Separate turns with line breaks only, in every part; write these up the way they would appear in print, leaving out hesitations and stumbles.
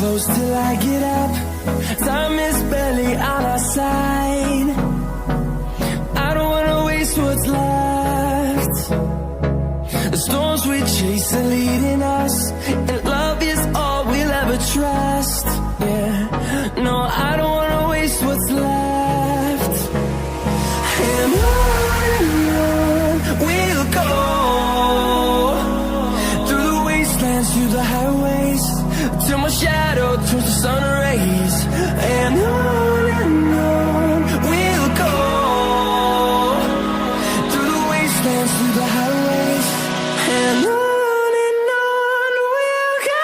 close till I get up. Time is barely on our side. I don't wanna waste what's left. The storms we chase are leading us, and love is all we'll ever trust. Yeah, no, I don't wanna waste what's left. And on we'll go, through the wastelands, through the highways, till my shadow turns to sun rays. And on we'll go, through the wastelands, through the highways, and on we'll go.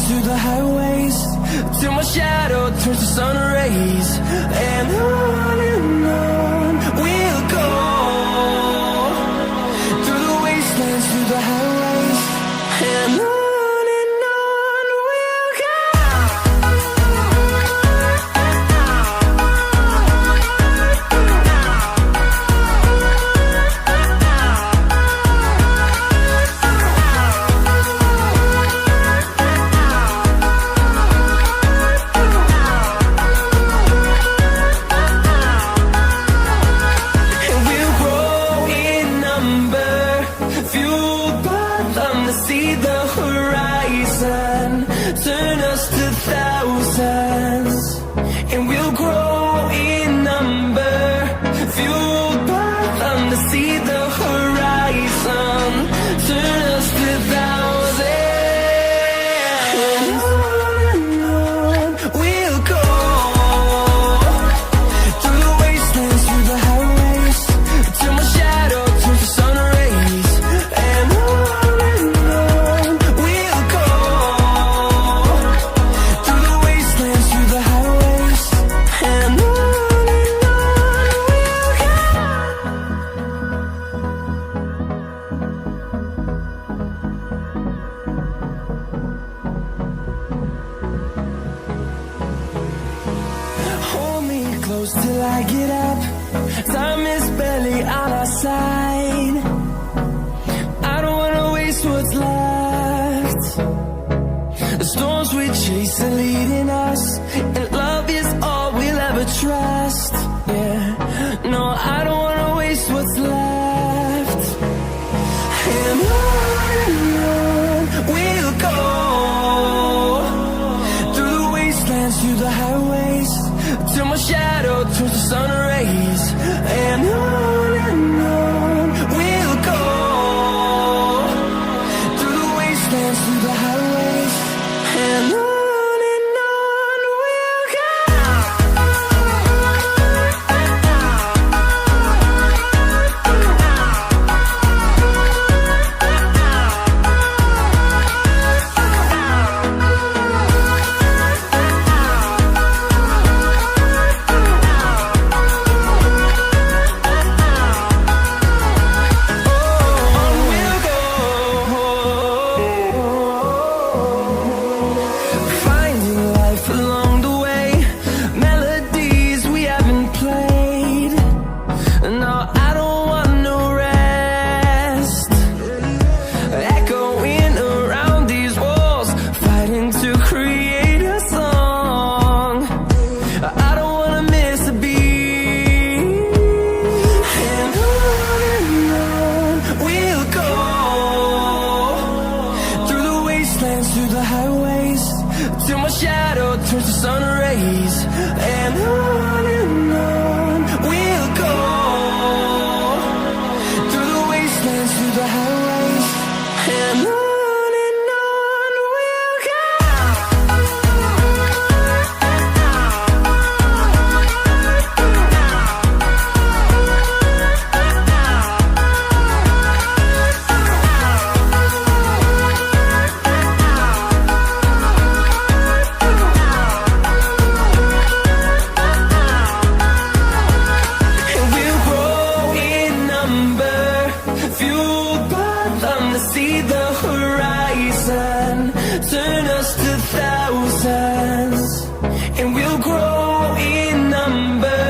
Through the highways, till my shadow turns to sun rays. And on we'll go, through the wastelands, through the highways, and on we'll go. See the horizon, turn us to thousands, and we'll grow in number, fueled by them to see the horizon, turn us to thousands. And on we'll go, through the wastelands, through the highways, till my shadow turns to sun rays. And close till I get up. Time is barely on our side. I don't wanna waste what's left. The storms we chase are leading us, and love is all we'll ever trust. Yeah, no, I don't wanna waste what's left. And on we'll go, through the wastelands, through the highways, till my shadow turns to sun rays. And on we'll go, through the wastelands, through the highways, and on we'll go. see the horizon, turn us to thousands, and we'll grow in number,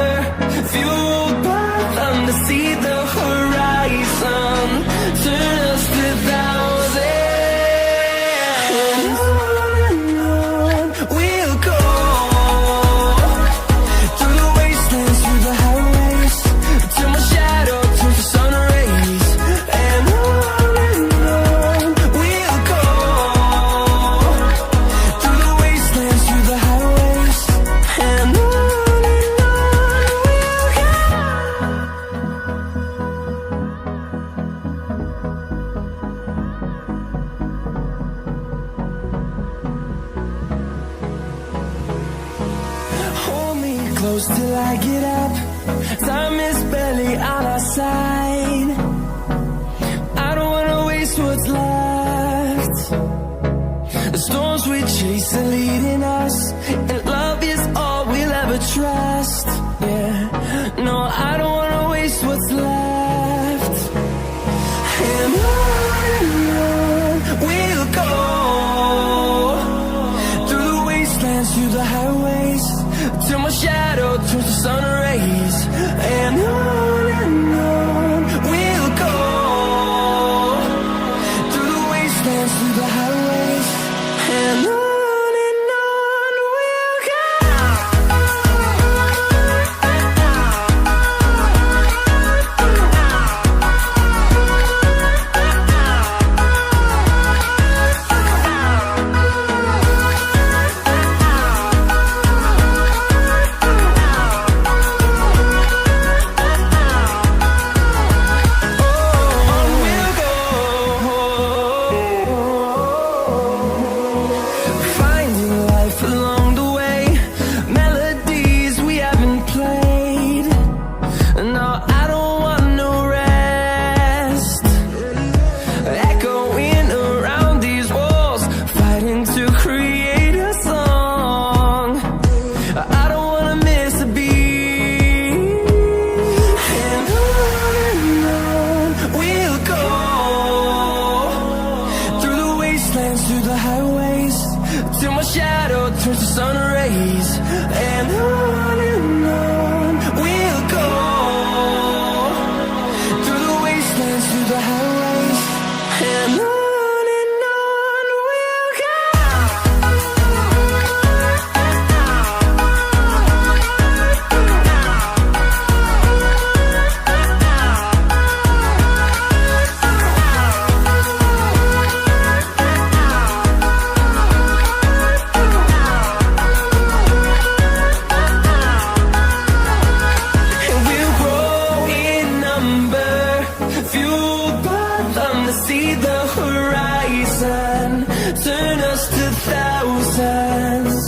fueled by them to see the horizon, turn us to thousands, and on we'll go, through the wastelands, through the highways, till my shadow turns to sun rays, and on we'll go, through the wastelands, through the highways, and on we'll go. Hold me close till I get up. Time is barely on our side. I don't wanna waste what's left. The storms we chase are leading us, and love is all we'll ever trust. Yeah, no, I don't wanna waste what's left. And on we'll go, through the wastelands, through the highways, till my shadow turns to sun rays, and on we'll go, through the wastelands, through the highways, and on we'll go. Finding life along the way, melodies we haven't played. No, I don't want no rest. Echoing around these walls, fighting to create a song. I don't wanna miss a beat. And on we'll go, through the wastelands, through the highways, till my shadow turns to sun rays, and on we'll go, through the wastelands, through the highways, and on we'll go. And we'll grow in number, fueled by them to see the horizon, turn us to thousands,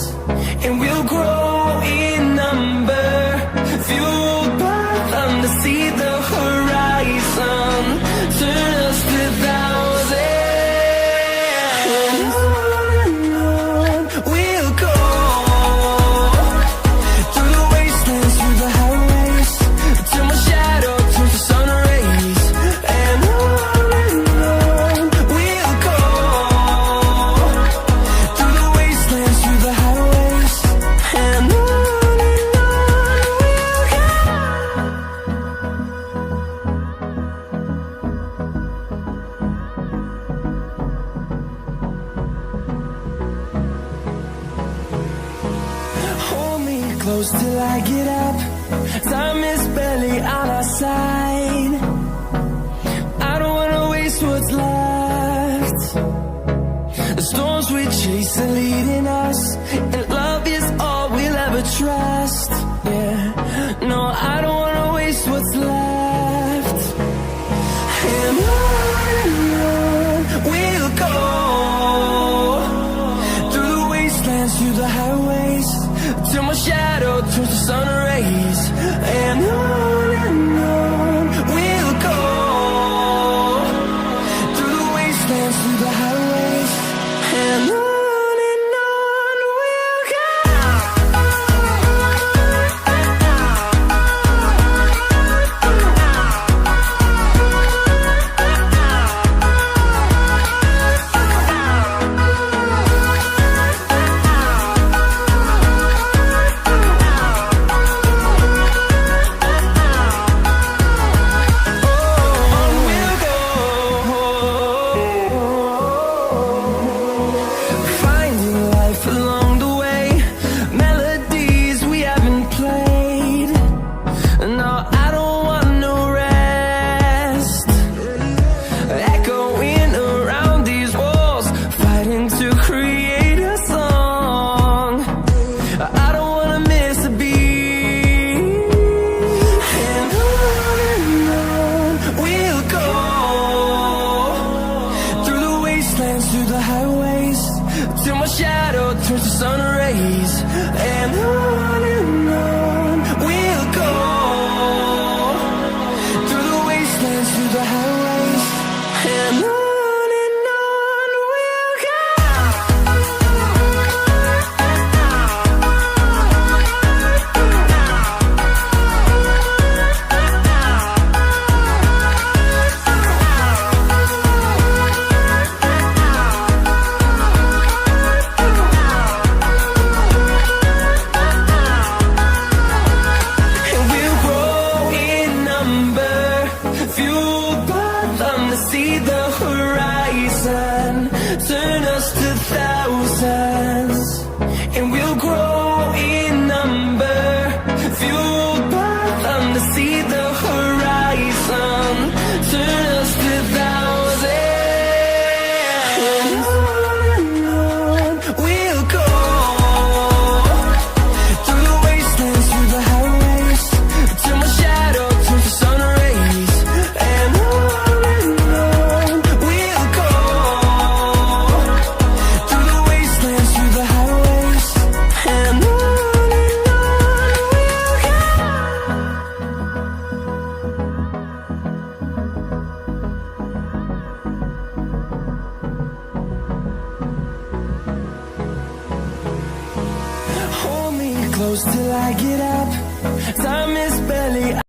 and we'll grow in number, fueled by them to see the horizon, turn us to thousands, and on we'll go, through the wastelands, through the highways, till my shadow turns to sun rays, and on we'll go, through the wastelands, through the highways, and on we'll go. Hold me close till I get up. Time is barely on our side. I don't wanna waste what's left. The storms we chase are leading us, and love is all we'll ever trust. Yeah, no, I don't wanna waste what's left. And on we'll go, through the wastelands, through the highways, till my shadow turns to sun rays, and on we'll go, through the wastelands, through the highways, and on we'll go. wastelands, through the highways, till my shadow turns to sun rays. And on we'll go, through the wastelands, through the highways, and on we'll go. See the horizon, turn us to thousands, and we'll grow in number, fueled by them to see the horizon, turn us to thousands, and on we'll go, through the wastelands, through the highways, till my shadow turns to sun rays, and on close till I get up. Time is barely